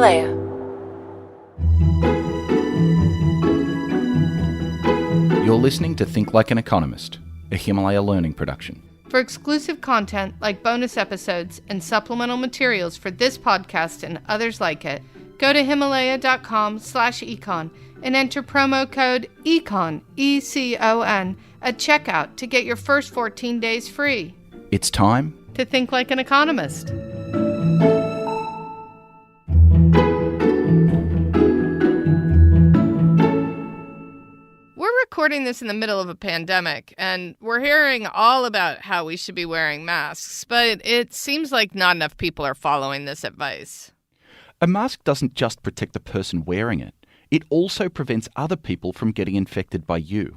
Himalaya. You're listening to Think Like an Economist, a Himalaya learning production. For exclusive content like bonus episodes and supplemental materials for this podcast and others like it, go to himalaya.com/econ and enter promo code ECON, E-C-O-N, at checkout to get your first 14 days free. It's time To think like an economist. We're recording this in the middle of a pandemic, and we're hearing all about how we should be wearing masks, but it seems like not enough people are following this advice. A mask doesn't just protect the person wearing it, it also prevents other people from getting infected by you.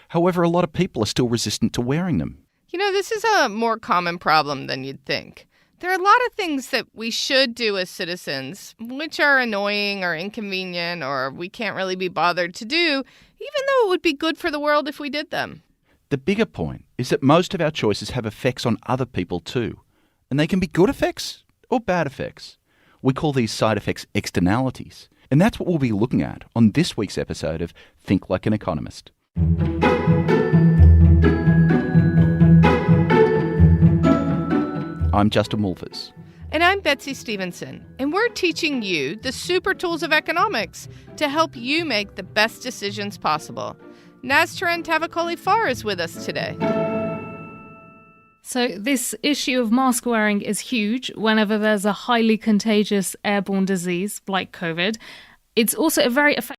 However, a lot of people are still resistant to wearing them. You know, this is a more common problem than you'd think. There are a lot of things that we should do as citizens, which are annoying or inconvenient or we can't really be bothered to do, even though it would be good for the world if we did them. The bigger point is that most of our choices have effects on other people too, and they can be good effects or bad effects. We call these side effects externalities, and that's what we'll be looking at on this week's episode of Think Like an Economist. I'm Justin Wolfers. And I'm Betsey Stevenson, and we're teaching you the super tools of economics to help you make the best decisions possible. Nastaran Tavakoli-Far is with us today. So this issue of mask wearing is huge whenever there's a highly contagious airborne disease like COVID. It's also a very effective...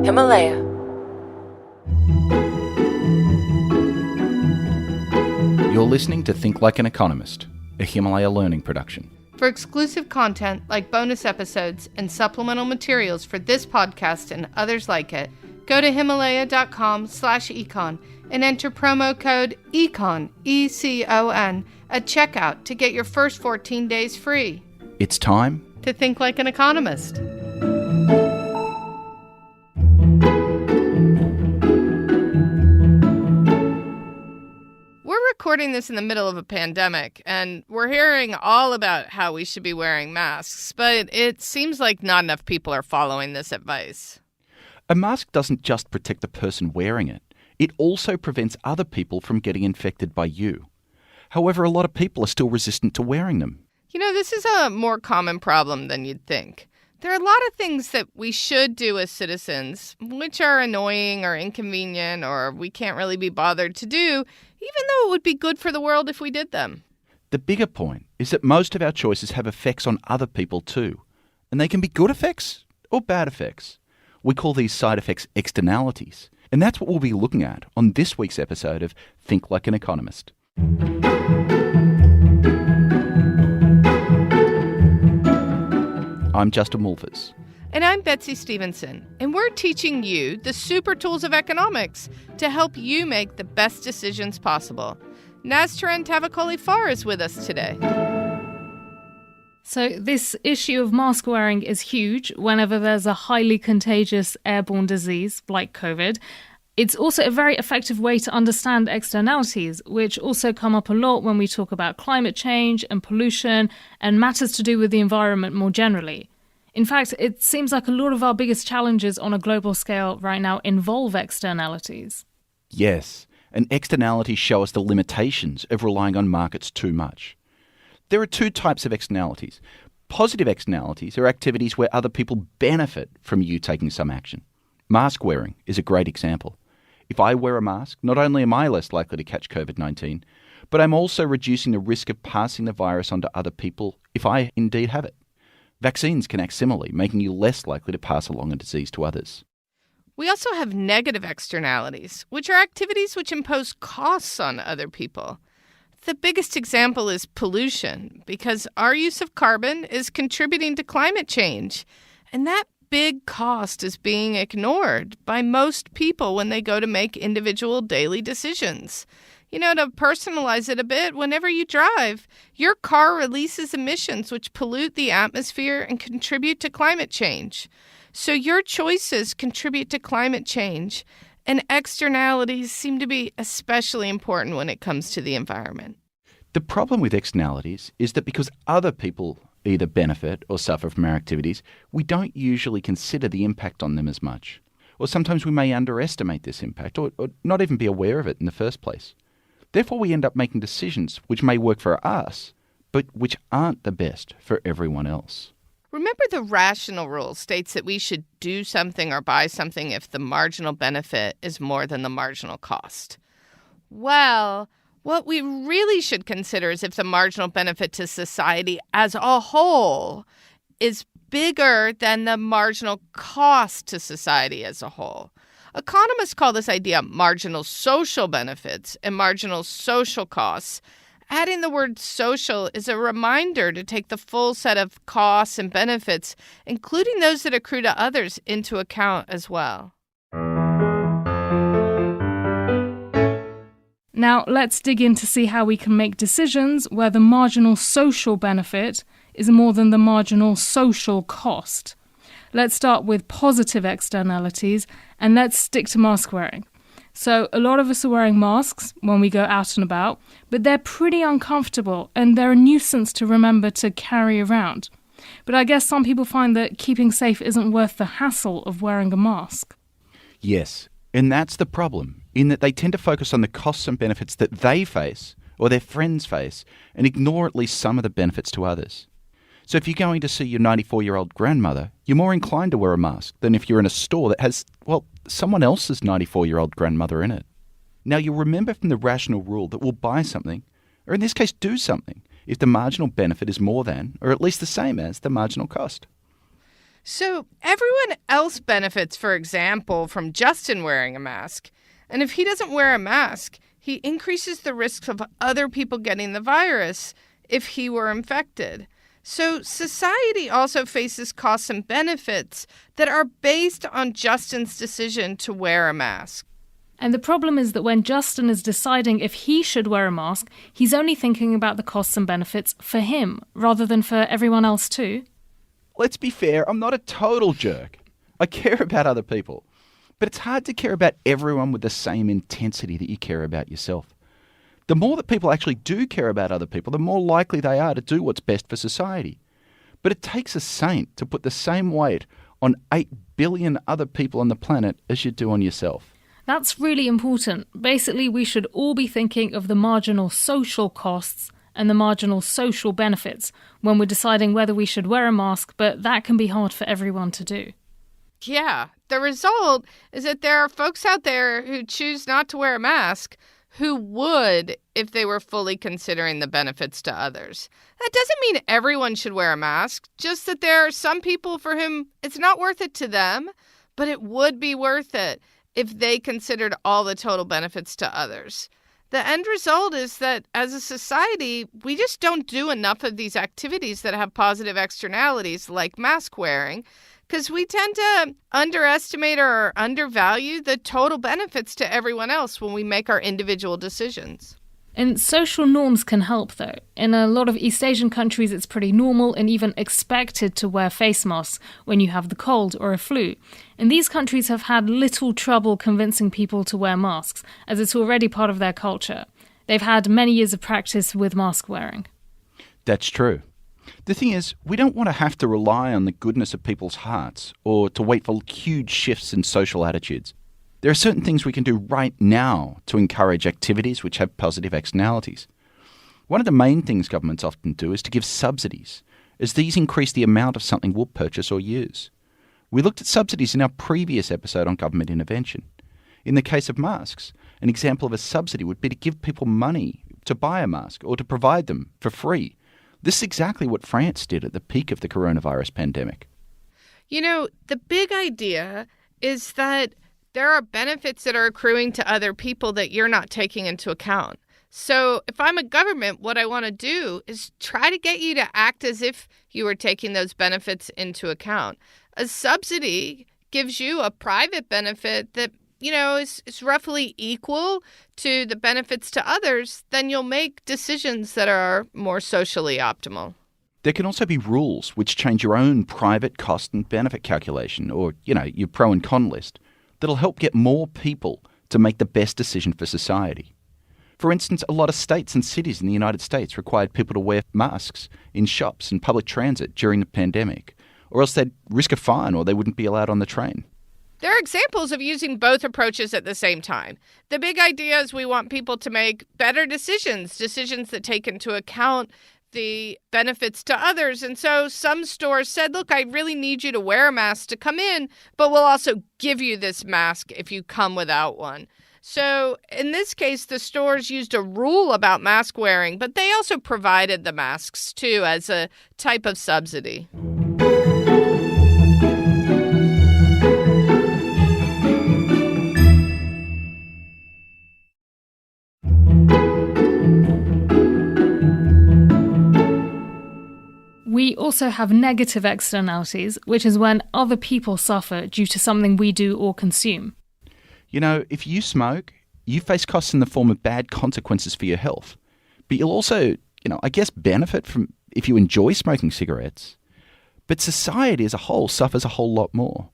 Himalaya. You're listening to Think Like an Economist, a Himalaya learning production. For exclusive content like bonus episodes and supplemental materials for this podcast and others like it, go to himalaya.com/econ and enter promo code ECON, E-C-O-N, at checkout to get your first 14 days free. It's time To think like an economist. We're recording this in the middle of a pandemic, and we're hearing all about how we should be wearing masks, but it seems like not enough people are following this advice. A mask doesn't just protect the person wearing it, it also prevents other people from getting infected by you. However, a lot of people are still resistant to wearing them. You know, this is a more common problem than you'd think. There are a lot of things that we should do as citizens, which are annoying or inconvenient or we can't really be bothered to do, even though it would be good for the world if we did them. The bigger point is that most of our choices have effects on other people too, and they can be good effects or bad effects. We call these side effects externalities, and that's what we'll be looking at on this week's episode of Think Like an Economist. I'm Justin Wolfers. And I'm Betsey Stevenson, and we're teaching you the super tools of economics to help you make the best decisions possible. Nastaran Tavakoli-Far is with us today. So this issue of mask wearing is huge whenever there's a highly contagious airborne disease like COVID. It's also a very effective way to understand externalities, which also come up a lot when we talk about climate change and pollution and matters to do with the environment more generally. In fact, it seems like a lot of our biggest challenges on a global scale right now involve externalities. Yes, and externalities show us the limitations of relying on markets too much. There are two types of externalities. Positive externalities are activities where other people benefit from you taking some action. Mask wearing is a great example. If I wear a mask, not only am I less likely to catch COVID-19, but I'm also reducing the risk of passing the virus on to other people if I indeed have it. Vaccines can act similarly, making you less likely to pass along a disease to others. We also have negative externalities, which are activities which impose costs on other people. The biggest example is pollution, because our use of carbon is contributing to climate change, and that big cost is being ignored by most people when they go to make individual daily decisions. You know, to personalize it a bit, whenever you drive, your car releases emissions which pollute the atmosphere and contribute to climate change. So your choices contribute to climate change, and externalities seem to be especially important when it comes to the environment. The problem with externalities is that because other people either benefit or suffer from our activities, we don't usually consider the impact on them as much. Or sometimes we may underestimate this impact or not even be aware of it in the first place. Therefore, we end up making decisions which may work for us, but which aren't the best for everyone else. Remember, the rational rule states that we should do something or buy something if the marginal benefit is more than the marginal cost. Well, what we really should consider is if the marginal benefit to society as a whole is bigger than the marginal cost to society as a whole. Economists call this idea marginal social benefits and marginal social costs. Adding the word social is a reminder to take the full set of costs and benefits, including those that accrue to others, into account as well. Now, let's dig in to see how we can make decisions where the marginal social benefit is more than the marginal social cost. Let's start with positive externalities, and let's stick to mask wearing. So a lot of us are wearing masks when we go out and about, but they're pretty uncomfortable and they're a nuisance to remember to carry around. But I guess some people find that keeping safe isn't worth the hassle of wearing a mask. Yes, and that's the problem, in that they tend to focus on the costs and benefits that they face or their friends face and ignore at least some of the benefits to others. So if you're going to see your 94-year-old grandmother, you're more inclined to wear a mask than if you're in a store that has, well, someone else's 94-year-old grandmother in it. Now, you'll remember from the rational rule that we'll buy something, or in this case do something, if the marginal benefit is more than, or at least the same as, the marginal cost. So everyone else benefits, for example, from Justin wearing a mask. And if he doesn't wear a mask, he increases the risks of other people getting the virus if he were infected. So society also faces costs and benefits that are based on Justin's decision to wear a mask. And the problem is that when Justin is deciding if he should wear a mask, he's only thinking about the costs and benefits for him, rather than for everyone else too. Let's be fair, I'm not a total jerk. I care about other people. But it's hard to care about everyone with the same intensity that you care about yourself. The more that people actually do care about other people, the more likely they are to do what's best for society. But it takes a saint to put the same weight on 8 billion other people on the planet as you do on yourself. That's really important. Basically, we should all be thinking of the marginal social costs and the marginal social benefits when we're deciding whether we should wear a mask, but that can be hard for everyone to do. Yeah, the result is that there are folks out there who choose not to wear a mask who would if they were fully considering the benefits to others. That doesn't mean everyone should wear a mask, just that there are some people for whom it's not worth it to them, but it would be worth it if they considered all the total benefits to others. The end result is that as a society, we just don't do enough of these activities that have positive externalities like mask wearing, because we tend to underestimate or undervalue the total benefits to everyone else when we make our individual decisions. And social norms can help, though. In a lot of East Asian countries, it's pretty normal and even expected to wear face masks when you have the cold or a flu. And these countries have had little trouble convincing people to wear masks, as it's already part of their culture. They've had many years of practice with mask wearing. That's true. The thing is, we don't want to have to rely on the goodness of people's hearts or to wait for huge shifts in social attitudes. There are certain things we can do right now to encourage activities which have positive externalities. One of the main things governments often do is to give subsidies, as these increase the amount of something we'll purchase or use. We looked at subsidies in our previous episode on government intervention. In the case of masks, an example of a subsidy would be to give people money to buy a mask or to provide them for free. This is exactly what France did at the peak of the coronavirus pandemic. You know, the big idea is that there are benefits that are accruing to other people that you're not taking into account. So if I'm a government, what I want to do is try to get you to act as if you were taking those benefits into account. A subsidy gives you a private benefit that, you know, is roughly equal to the benefits to others, then you'll make decisions that are more socially optimal. There can also be rules which change your own private cost and benefit calculation or, your pro and con list that'll help get more people to make the best decision for society. For instance, a lot of states and cities in the United States required people to wear masks in shops and public transit during the pandemic, or else they'd risk a fine or they wouldn't be allowed on the train. There are examples of using both approaches at the same time. The big idea is we want people to make better decisions that take into account the benefits to others. And so some stores said, look, I really need you to wear a mask to come in, but we'll also give you this mask if you come without one. So in this case, the stores used a rule about mask wearing, but they also provided the masks too as a type of subsidy. We also have negative externalities, which is when other people suffer due to something we do or consume. You know, if you smoke, you face costs in the form of bad consequences for your health. But you'll also, I guess benefit from if you enjoy smoking cigarettes. But society as a whole suffers a whole lot more.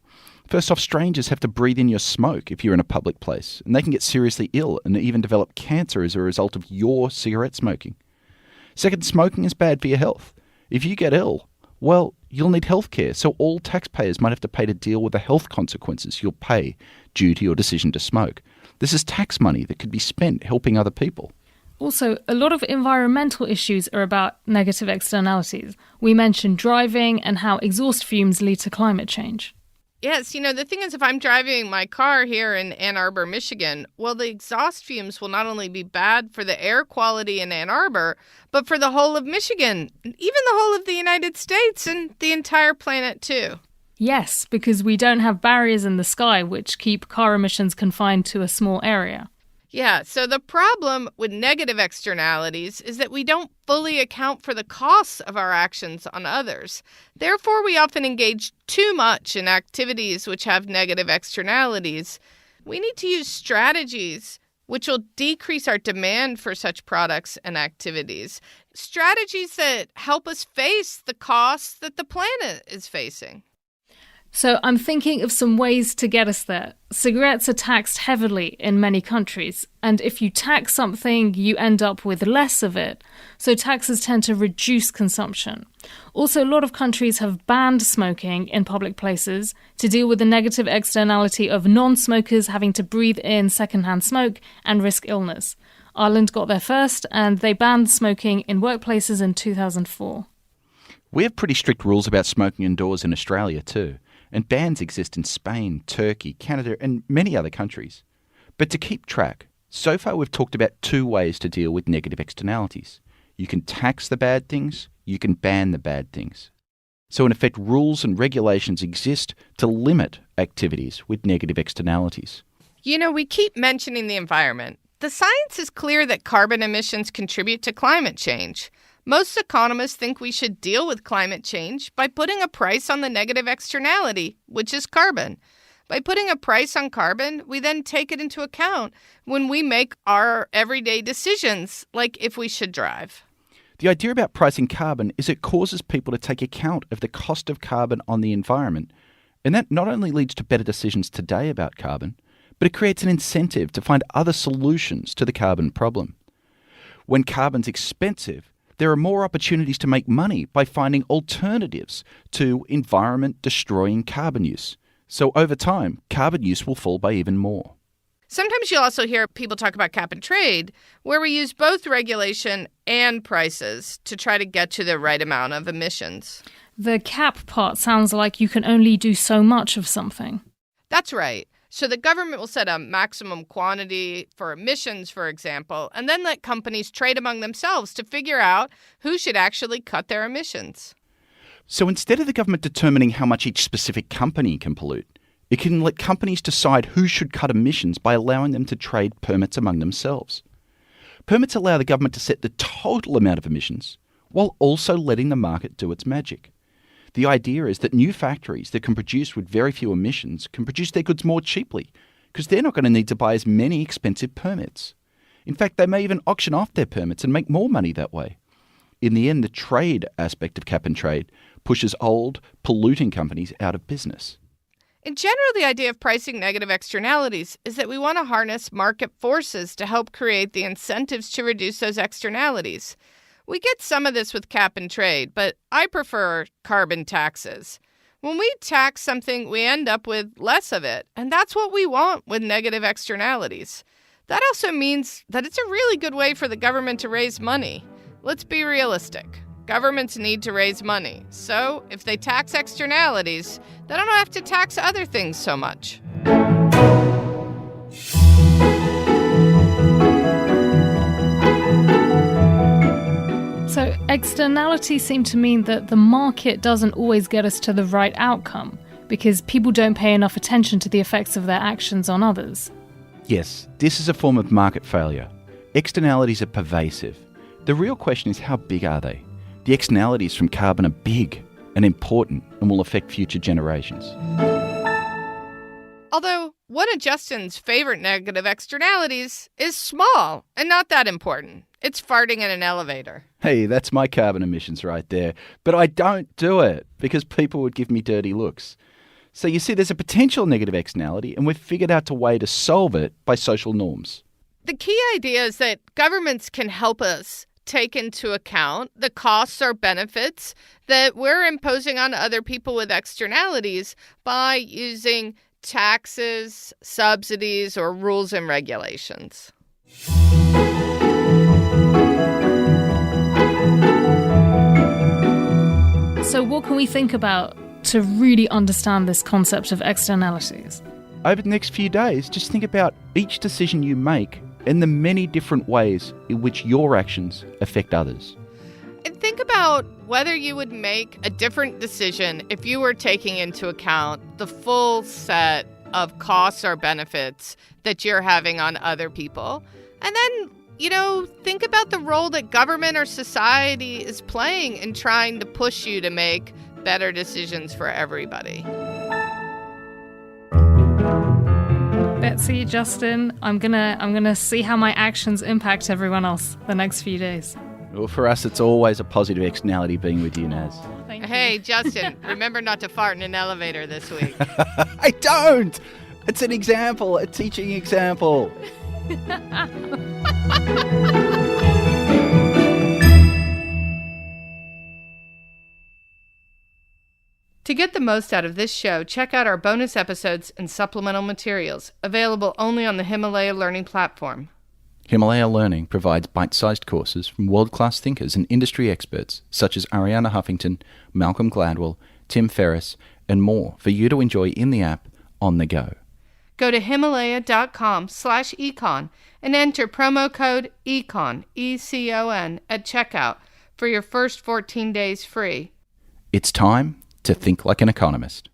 First off, strangers have to breathe in your smoke if you're in a public place, and they can get seriously ill and even develop cancer as a result of your cigarette smoking. Second, smoking is bad for your health. If you get ill, well, you'll need health care, so all taxpayers might have to pay to deal with the health consequences you'll pay due to your decision to smoke. This is tax money that could be spent helping other people. Also, a lot of environmental issues are about negative externalities. We mentioned driving and how exhaust fumes lead to climate change. Yes, the thing is, if I'm driving my car here in Ann Arbor, Michigan, well, the exhaust fumes will not only be bad for the air quality in Ann Arbor, but for the whole of Michigan, even the whole of the United States and the entire planet, too. Yes, because we don't have barriers in the sky which keep car emissions confined to a small area. Yeah, so the problem with negative externalities is that we don't fully account for the costs of our actions on others. Therefore, we often engage too much in activities which have negative externalities. We need to use strategies which will decrease our demand for such products and activities. Strategies that help us face the costs that the planet is facing. So I'm thinking of some ways to get us there. Cigarettes are taxed heavily in many countries, and if you tax something, you end up with less of it. So taxes tend to reduce consumption. Also, a lot of countries have banned smoking in public places to deal with the negative externality of non-smokers having to breathe in secondhand smoke and risk illness. Ireland got there first, and they banned smoking in workplaces in 2004. We have pretty strict rules about smoking indoors in Australia too. And bans exist in Spain, Turkey, Canada, and many other countries. But to keep track, so far we've talked about two ways to deal with negative externalities. You can tax the bad things, you can ban the bad things. So in effect, rules and regulations exist to limit activities with negative externalities. We keep mentioning the environment. The science is clear that carbon emissions contribute to climate change. Most economists think we should deal with climate change by putting a price on the negative externality, which is carbon. By putting a price on carbon, we then take it into account when we make our everyday decisions, like if we should drive. The idea about pricing carbon is it causes people to take account of the cost of carbon on the environment. And that not only leads to better decisions today about carbon, but it creates an incentive to find other solutions to the carbon problem. When carbon's expensive, there are more opportunities to make money by finding alternatives to environment-destroying carbon use. So over time, carbon use will fall by even more. Sometimes you'll also hear people talk about cap and trade, where we use both regulation and prices to try to get to the right amount of emissions. The cap part sounds like you can only do so much of something. That's right. So the government will set a maximum quantity for emissions, for example, and then let companies trade among themselves to figure out who should actually cut their emissions. So instead of the government determining how much each specific company can pollute, it can let companies decide who should cut emissions by allowing them to trade permits among themselves. Permits allow the government to set the total amount of emissions while also letting the market do its magic. The idea is that new factories that can produce with very few emissions can produce their goods more cheaply because they're not going to need to buy as many expensive permits. In fact, they may even auction off their permits and make more money that way. In the end, the trade aspect of cap and trade pushes old, polluting companies out of business. In general, the idea of pricing negative externalities is that we want to harness market forces to help create the incentives to reduce those externalities. We get some of this with cap and trade, but I prefer carbon taxes. When we tax something, we end up with less of it, and that's what we want with negative externalities. That also means that it's a really good way for the government to raise money. Let's be realistic. Governments need to raise money. So if they tax externalities, they don't have to tax other things so much. So externalities seem to mean that the market doesn't always get us to the right outcome because people don't pay enough attention to the effects of their actions on others. Yes, this is a form of market failure. Externalities are pervasive. The real question is, how big are they? The externalities from carbon are big and important and will affect future generations. Although one of Justin's favorite negative externalities is small and not that important. It's farting in an elevator. Hey, that's my carbon emissions right there. But I don't do it because people would give me dirty looks. So you see, there's a potential negative externality, and we've figured out a way to solve it by social norms. The key idea is that governments can help us take into account the costs or benefits that we're imposing on other people with externalities by using taxes, subsidies, or rules and regulations. So what can we think about to really understand this concept of externalities? Over the next few days, just think about each decision you make and the many different ways in which your actions affect others. And think about whether you would make a different decision if you were taking into account the full set of costs or benefits that you're having on other people. And then, think about the role that government or society is playing in trying to push you to make better decisions for everybody. Betsey, Justin, I'm gonna see how my actions impact everyone else the next few days. Well, for us, it's always a positive externality being with you, Naz. Thank you. Hey, Justin, remember not to fart in an elevator this week. I don't! It's an example, a teaching example. To get the most out of this show, check out our bonus episodes and supplemental materials, available only on the Himalaya Learning platform. Himalaya Learning provides bite-sized courses from world-class thinkers and industry experts such as Arianna Huffington, Malcolm Gladwell, Tim Ferriss, and more for you to enjoy in the app on the go. Go to Himalaya.com/econ and enter promo code ECON, ECON, at checkout for your first 14 days free. It's time to think like an economist.